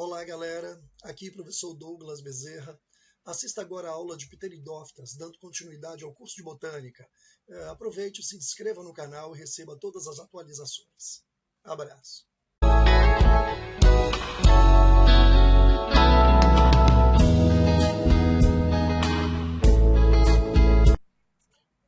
Olá, galera. Aqui professor Douglas Bezerra. Assista agora a aula de Pteridófitas, dando continuidade ao curso de Botânica. Aproveite, se inscreva no canal e receba todas as atualizações. Abraço.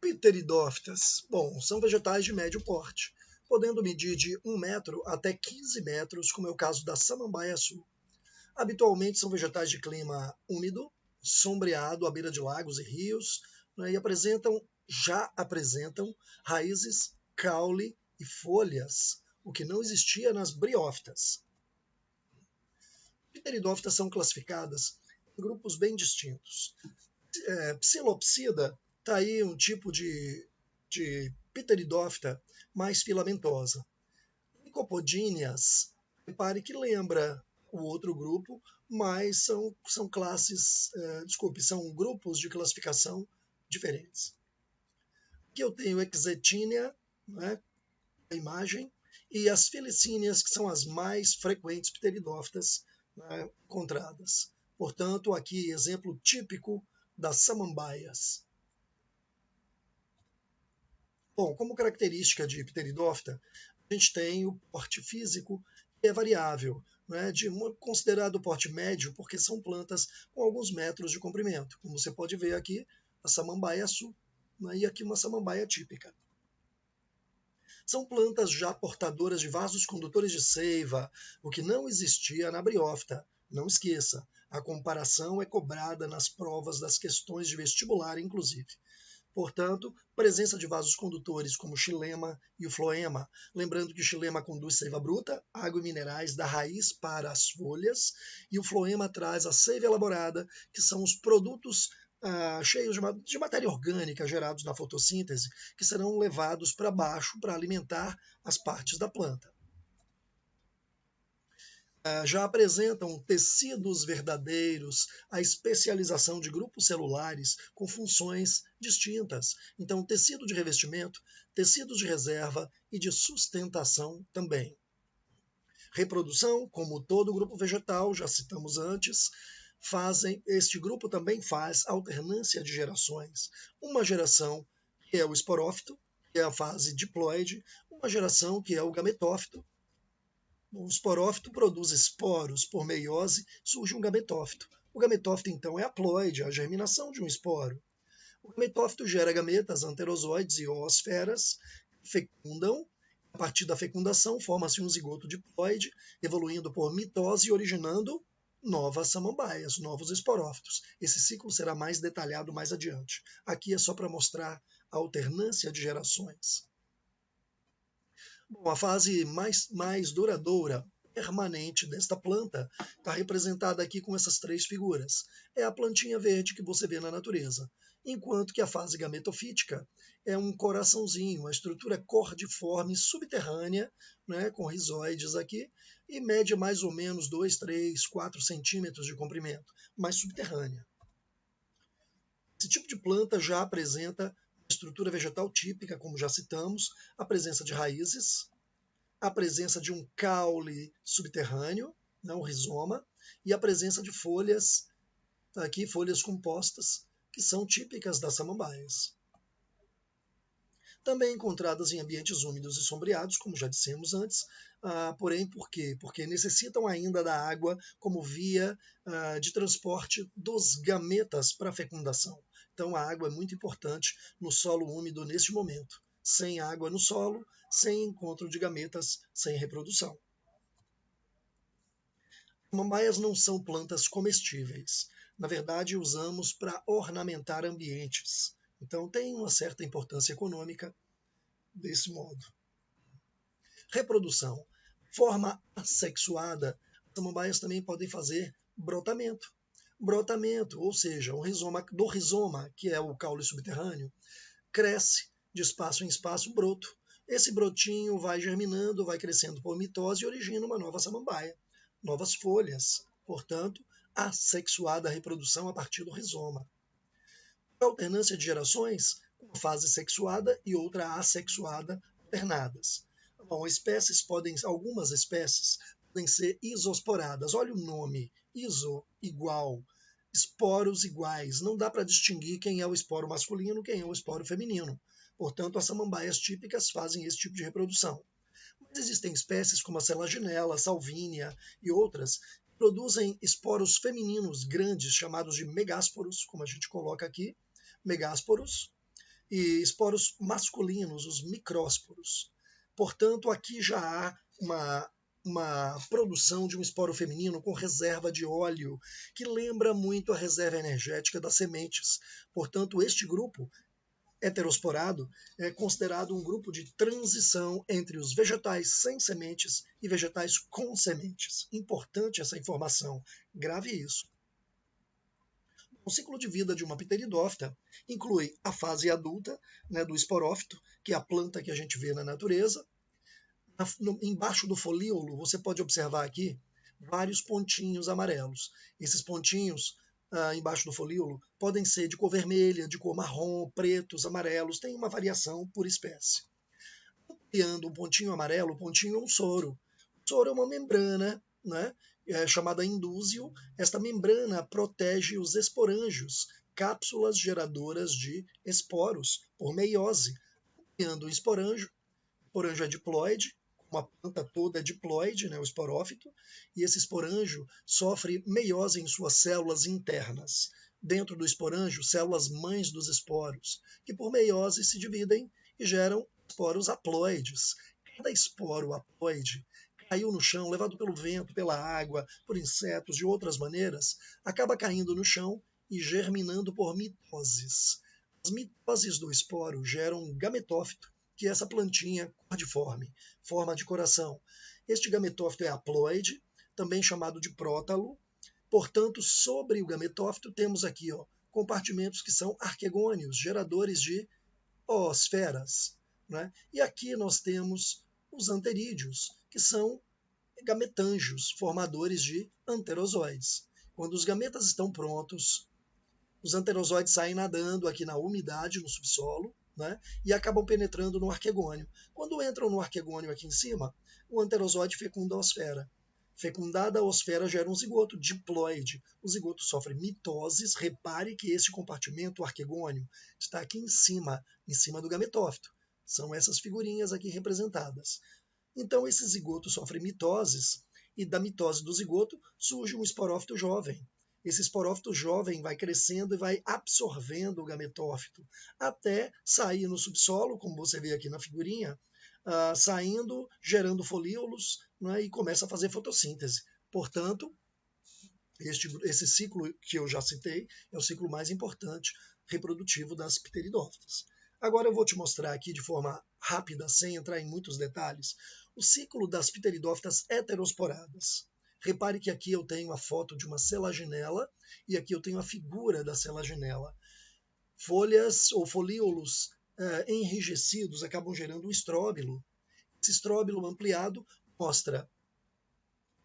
Pteridófitas. Bom, são vegetais de médio porte, podendo medir de 1 metro até 15 metros, como é o caso da samambaia-açu. Habitualmente são vegetais de clima úmido, sombreado à beira de lagos e rios, né, e já apresentam raízes, caule e folhas, o que não existia nas briófitas. Pteridófitas são classificadas em grupos bem distintos. Psilopsida está aí um tipo de pteridófita mais filamentosa. Lycopodíneas, repare que lembra o outro grupo, mas são grupos de classificação diferentes. Aqui eu tenho Exetínia, né, a imagem, e as Felicíneas, que são as mais frequentes pteridófitas, né, encontradas. Portanto, aqui exemplo típico das samambaias. Bom, como característica de pteridófita, a gente tem o porte físico, que é variável, né, considerado porte médio, porque são plantas com alguns metros de comprimento. Como você pode ver aqui, a samambaia-açu, né, e aqui uma samambaia típica. São plantas já portadoras de vasos condutores de seiva, o que não existia na briófita. Não esqueça, a comparação é cobrada nas provas das questões de vestibular, inclusive. Portanto, presença de vasos condutores como o xilema e o floema. Lembrando que o xilema conduz seiva bruta, água e minerais da raiz para as folhas, e o floema traz a seiva elaborada, que são os produtos cheios de matéria orgânica gerados na fotossíntese, que serão levados para baixo para alimentar as partes da planta. Já apresentam tecidos verdadeiros, a especialização de grupos celulares com funções distintas. Então, tecido de revestimento, tecidos de reserva e de sustentação também. Reprodução, como todo grupo vegetal, já citamos antes, este grupo também faz alternância de gerações. Uma geração que é o esporófito, que é a fase diploide, uma geração que é o gametófito. O esporófito produz esporos, por meiose surge um gametófito. O gametófito, então, é haploide, a germinação de um esporo. O gametófito gera gametas, anterozoides e oosferas, fecundam. A partir da fecundação, forma-se um zigoto diploide, evoluindo por mitose e originando novas samambaias, novos esporófitos. Esse ciclo será mais detalhado mais adiante. Aqui é só para mostrar a alternância de gerações. Bom, a fase mais duradoura, permanente desta planta, está representada aqui com essas três figuras. É a plantinha verde que você vê na natureza. Enquanto que a fase gametofítica é um coraçãozinho, uma estrutura cordiforme subterrânea, né, com rizoides aqui, e mede mais ou menos 2, 3, 4 centímetros de comprimento, mas subterrânea. Esse tipo de planta já apresenta estrutura vegetal típica, como já citamos, a presença de raízes, a presença de um caule subterrâneo, né, um rizoma, e a presença de folhas, aqui folhas compostas, que são típicas das samambaias. Também encontradas em ambientes úmidos e sombreados, como já dissemos antes, porém por quê? Porque necessitam ainda da água como via de transporte dos gametas para a fecundação. Então a água é muito importante no solo úmido neste momento. Sem água no solo, sem encontro de gametas, sem reprodução. Samambaias não são plantas comestíveis. Na verdade, usamos para ornamentar ambientes. Então tem uma certa importância econômica desse modo. Reprodução. Forma assexuada, as samambaias também podem fazer brotamento. Brotamento, ou seja, o rizoma, que é o caule subterrâneo, cresce de espaço em espaço broto. Esse brotinho vai germinando, vai crescendo por mitose e origina uma nova samambaia, novas folhas. Portanto, assexuada a reprodução a partir do rizoma. A alternância de gerações, uma fase sexuada e outra assexuada alternadas. Bom, algumas espécies podem ser isosporadas. Olha o nome, iso, igual, esporos iguais. Não dá para distinguir quem é o esporo masculino, quem é o esporo feminino. Portanto, as samambaias típicas fazem esse tipo de reprodução. Mas existem espécies como a selaginella, a salvínia e outras que produzem esporos femininos grandes, chamados de megásporos, como a gente coloca aqui, megásporos, e esporos masculinos, os micrósporos. Portanto, aqui já há uma produção de um esporo feminino com reserva de óleo, que lembra muito a reserva energética das sementes. Portanto, este grupo heterosporado é considerado um grupo de transição entre os vegetais sem sementes e vegetais com sementes. Importante essa informação, grave isso. O ciclo de vida de uma pteridófita inclui a fase adulta, né, do esporófito, que é a planta que a gente vê na natureza. Embaixo do folíolo, você pode observar aqui vários pontinhos amarelos. Esses pontinhos embaixo do folíolo podem ser de cor vermelha, de cor marrom, pretos, amarelos, tem uma variação por espécie. Criando um pontinho amarelo, o pontinho é um soro. O soro é uma membrana, né, chamada indúzio. Esta membrana protege os esporângios, cápsulas geradoras de esporos, por meiose. Criando o esporângio é diploide, uma planta toda é diploide, né, o esporófito, e esse esporângio sofre meiose em suas células internas. Dentro do esporângio, células mães dos esporos, que por meiose se dividem e geram esporos haploides. Cada esporo haploide caiu no chão, levado pelo vento, pela água, por insetos, de outras maneiras, acaba caindo no chão e germinando por mitoses. As mitoses do esporo geram um gametófito, que é essa plantinha cordiforme, forma de coração. Este gametófito é haploide, também chamado de prótalo. Portanto, sobre o gametófito temos aqui compartimentos que são arquegônios, geradores de oosferas. Né? E aqui nós temos os anterídeos, que são gametângios, formadores de anterozoides. Quando os gametas estão prontos, os anterozoides saem nadando aqui na umidade, no subsolo, né, e acabam penetrando no arquegônio. Quando entram no arquegônio aqui em cima, o anterozoide fecunda a osfera. Fecundada a osfera gera um zigoto diploide. O zigoto sofre mitoses. Repare que esse compartimento, o arquegônio, está aqui em cima do gametófito. São essas figurinhas aqui representadas. Então, esse zigoto sofre mitoses, e da mitose do zigoto surge um esporófito jovem. Esse esporófito jovem vai crescendo e vai absorvendo o gametófito, até sair no subsolo, como você vê aqui na figurinha, saindo, gerando folíolos, né, e começa a fazer fotossíntese. Portanto, esse ciclo que eu já citei é o ciclo mais importante reprodutivo das pteridófitas. Agora eu vou te mostrar aqui de forma rápida, sem entrar em muitos detalhes, o ciclo das pteridófitas heterosporadas. Repare que aqui eu tenho a foto de uma selaginela e aqui eu tenho a figura da selaginela. Folhas ou folíolos enrijecidos acabam gerando um estróbilo. Esse estróbilo ampliado mostra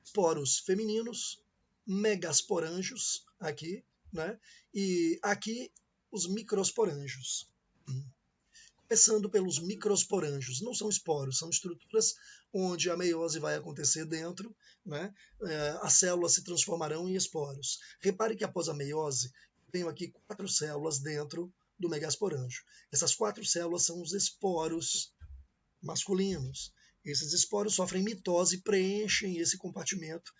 esporos femininos, megasporângios aqui, né? E aqui os microsporângios. Começando pelos microsporângios, não são esporos, são estruturas onde a meiose vai acontecer dentro, né? As células se transformarão em esporos. Repare que após a meiose, eu tenho aqui 4 células dentro do megasporângio. Essas 4 células são os esporos masculinos. Esses esporos sofrem mitose e preenchem esse compartimento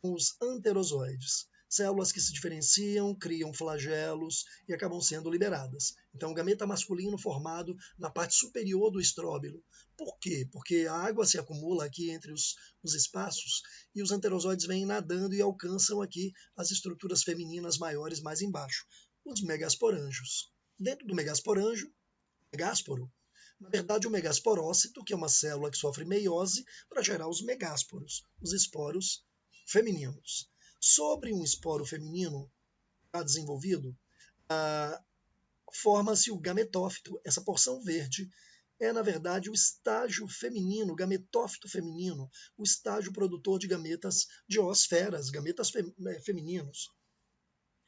com os anterozoides. Células que se diferenciam, criam flagelos e acabam sendo liberadas. Então, o gameta masculino formado na parte superior do estróbilo. Por quê? Porque a água se acumula aqui entre os espaços e os anterozoides vêm nadando e alcançam aqui as estruturas femininas maiores mais embaixo, os megasporângios. Dentro do megasporângio, megásporo, na verdade, o megasporócito, que é uma célula que sofre meiose para gerar os megásporos, os esporos femininos. Sobre um esporo feminino já desenvolvido, forma-se o gametófito. Essa porção verde é, na verdade, o estágio feminino, o gametófito feminino, o estágio produtor de gametas de oosferas, gametas femininos.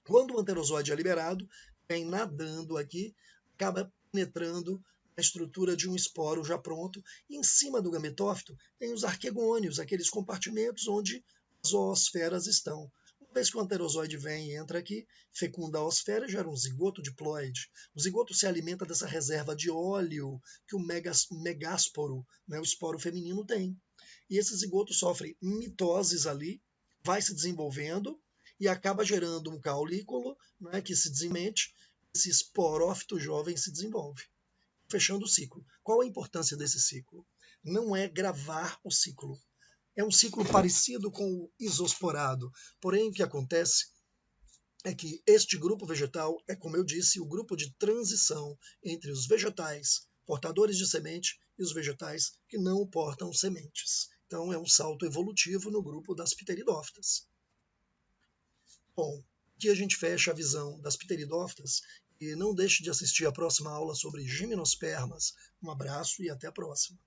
Quando o anterozoide é liberado, vem nadando aqui, acaba penetrando a estrutura de um esporo já pronto, e em cima do gametófito tem os arquegônios, aqueles compartimentos onde as oosferas estão. Uma vez que o anterozoide vem e entra aqui, fecunda a oosfera e gera um zigoto diploide. O zigoto se alimenta dessa reserva de óleo que o megásporo, né, o esporo feminino, tem. E esse zigoto sofre mitoses ali, vai se desenvolvendo e acaba gerando um caulículo, né, que se desemente, esse esporófito jovem se desenvolve, fechando o ciclo. Qual a importância desse ciclo? Não é gravar o ciclo. É um ciclo parecido com o isosporado, porém o que acontece é que este grupo vegetal é, como eu disse, o grupo de transição entre os vegetais portadores de semente e os vegetais que não portam sementes. Então é um salto evolutivo no grupo das pteridófitas. Bom, aqui a gente fecha a visão das pteridófitas e não deixe de assistir a próxima aula sobre gimnospermas. Um abraço e até a próxima.